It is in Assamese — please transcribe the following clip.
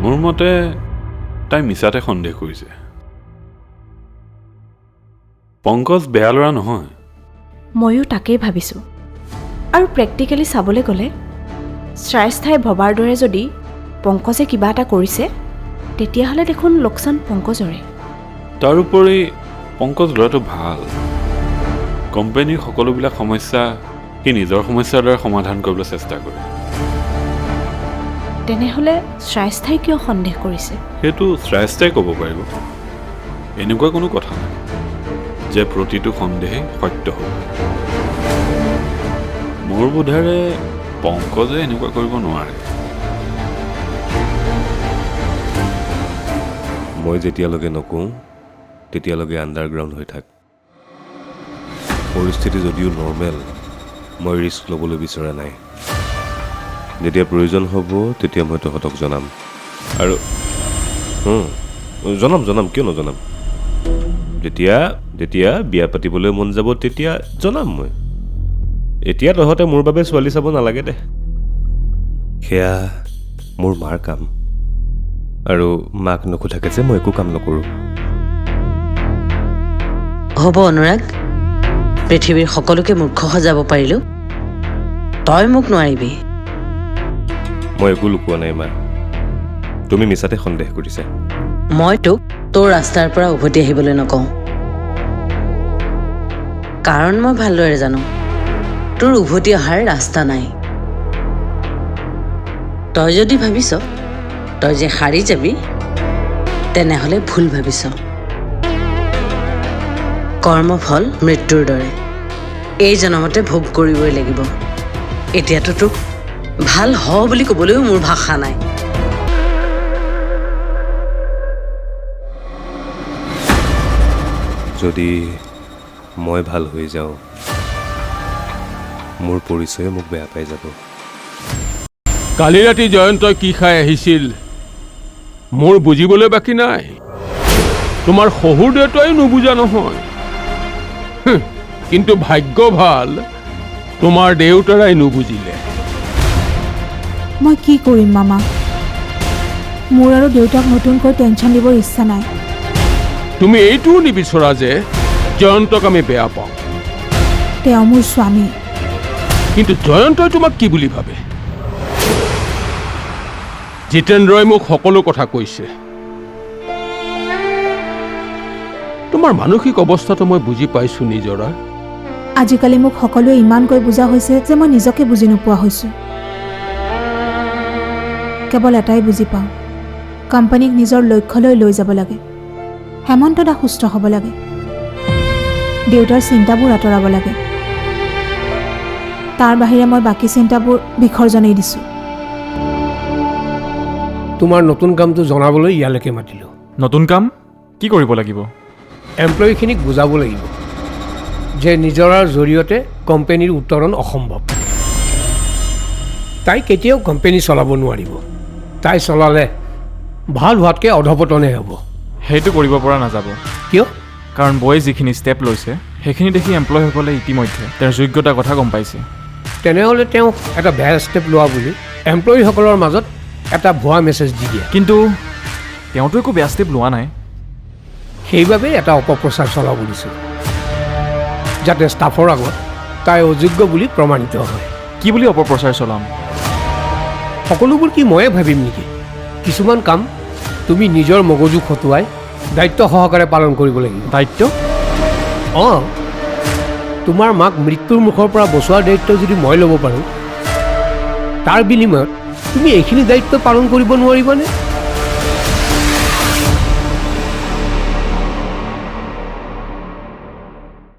মোৰ মতে তাই মিছাতে সন্দেহ কৰিছে পংকজ বেয়া ল'ৰা নহয় ময়ো তাকেই ভাবিছোঁ আৰু প্ৰেক্টিকেলি চাবলৈ গ'লে শ্ৰাইস্থাই ভবাৰ দৰে যদি পংকজে কিবা এটা কৰিছে তেতিয়াহ'লে দেখোন লোকচান পংকজৰে তাৰোপৰি পংকজ ল'ৰাটো ভাল কোম্পানীৰ সকলোবিলাক সমস্যা সি নিজৰ সমস্যাৰ দ্বাৰা সমাধান কৰিবলৈ চেষ্টা কৰে তেনেহ'লে শ্ৰাইস্থাই কিয় সন্দেহ কৰিছে সেইটো শ্ৰাইস্থাই ক'ব পাৰিব এনেকুৱা কোনো কথা নাই যে প্ৰতিটো সন্দেহে সত্য হ'ব মোৰ বোধেৰে পংকজে এনেকুৱা কৰিব নোৱাৰে মই যেতিয়ালৈকে নকওঁ তেতিয়ালৈকে আণ্ডাৰগ্ৰাউণ্ড হৈ থাক পৰিস্থিতি যদিও নৰ্মেল মই ৰিস্ক ল'বলৈ বিচৰা নাই যেতিয়া প্ৰয়োজন হ'ব তেতিয়া মই তহঁতক জনাম আৰু জনাম কিয় নজনাম যেতিয়া বিয়া পাতিবলৈ মন যাব তেতিয়া জনাম মই এতিয়া তহঁতে মোৰ বাবে ছোৱালী চাব নালাগে দে সেয়া মোৰ মাৰ কাম আৰু মাক নোখোধাকে যে মই একো কাম নকৰোঁ হ'ব অনুৰাগ পৃথিৱীৰ সকলোকে মূৰ্খ সজাব পাৰিলোঁ তই মোক নোৱাৰিবি মই একো লুকোৱা নাই মা তুমি মিছাতে সন্দেহ কৰিছা মই তোক তোৰ ৰাস্তাৰ পৰা উভতি আহিবলৈ নকওঁ কাৰণ মই ভালদৰে জানো তোৰ উভতি অহাৰ ৰাস্তা নাই তই যদি ভাবিছ তই যে হাৰি যাবি তেনেহ'লে ভুল ভাবিছ কৰ্মফল মৃত্যুৰ দৰে এই জনমতে ভোগ কৰিবই লাগিব এতিয়াতো তোক ভাল হ বুলি ক'বলৈও মোৰ ভাষা নাই যদি মই ভাল হৈ যাওঁ মোৰ পৰিচয়ে মোক বেয়া পাই যাব কালি ৰাতি জয়ন্তই কি খাই আহিছিল মোৰ বুজিবলৈ বাকী নাই তোমাৰ শহুৰ দেউতাই নুবুজা নহয় কিন্তু ভাগ্য ভাল তোমাৰ দেউতাৰাই নুবুজিলে মই কি কৰিম মামা মোৰ আৰু দেউতাক নতুনকৈ টেনশ্যন দিবৰ ইচ্ছা নাই তুমি এইটোও নিবিচৰা যে জয়ন্তক আমি বেয়া পাওঁ তেওঁ মোৰ স্বামী কিন্তু জয়ন্তই তোমাক কি বুলি ভাবে জিতেন্দ্ৰই মোক সকলো কথা কৈছে তোমাৰ মানসিক অৱস্থাটো মই বুজি পাইছোঁ নিজৰা আজিকালি মোক সকলোৱে ইমানকৈ বুজা হৈছে যে মই নিজকে বুজি নোপোৱা হৈছোঁ কেৱল এটাই বুজি পাওঁ কোম্পানীক নিজৰ লক্ষ্যলৈ লৈ যাব লাগে হেমন্ত দা সুস্থ হ'ব লাগে দেউতাৰ চিন্তাবোৰ আঁতৰাব লাগে তাৰ বাহিৰে মই বাকী চিন্তাবোৰ বিসৰ্জনেই দিছোঁ তোমাৰ নতুন কামটো জনাবলৈ ইয়ালৈকে মাতিলোঁ নতুন কাম কি কৰিব লাগিব এমপ্লয়ীখিনিক বুজাব লাগিব যে নিজৰাৰ জৰিয়তে কোম্পানীৰ উত্তৰণ অসম্ভৱ তাই কেতিয়াও কোম্পানী চলাব নোৱাৰিব তাই চলালে ভাল হোৱাতকৈ অধপতনহে হ'ব সেইটো কৰিব পৰা নাযাব কিয় কাৰণ বয়ে যিখিনি ষ্টেপ লৈছে সেইখিনি দেখি এমপ্লয়ীসকলে ইতিমধ্যে তেওঁৰ যোগ্যতাৰ কথা গম পাইছে তেনেহ'লে তেওঁ এটা বেয়া ষ্টেপ লোৱা বুলি এমপ্লয়ীসকলৰ মাজত এটা ভুৱা মেছেজ দি দিয়ে কিন্তু তেওঁতো একো বেয়া ষ্টেপ লোৱা নাই সেইবাবেই এটা অপপ্ৰচাৰ চলাব দিছোঁ যাতে ষ্টাফৰ আগত তাই অযোগ্য বুলি প্ৰমাণিত হয় কি বুলি অপপ্ৰচাৰ চলাম সকলোবোৰ কি ময়ে ভাবিম নেকি কিছুমান কাম তুমি নিজৰ মগজু খটুৱাই দায়িত্ব সহকাৰে পালন কৰিব লাগিব দায়িত্ব অঁ তোমাৰ মাক মৃত্যুৰ মুখৰ পৰা বচোৱাৰ দায়িত্ব যদি মই ল'ব পাৰোঁ তাৰ বিনিময়ত তুমি এইখিনি দায়িত্ব পালন কৰিব নোৱাৰিবানে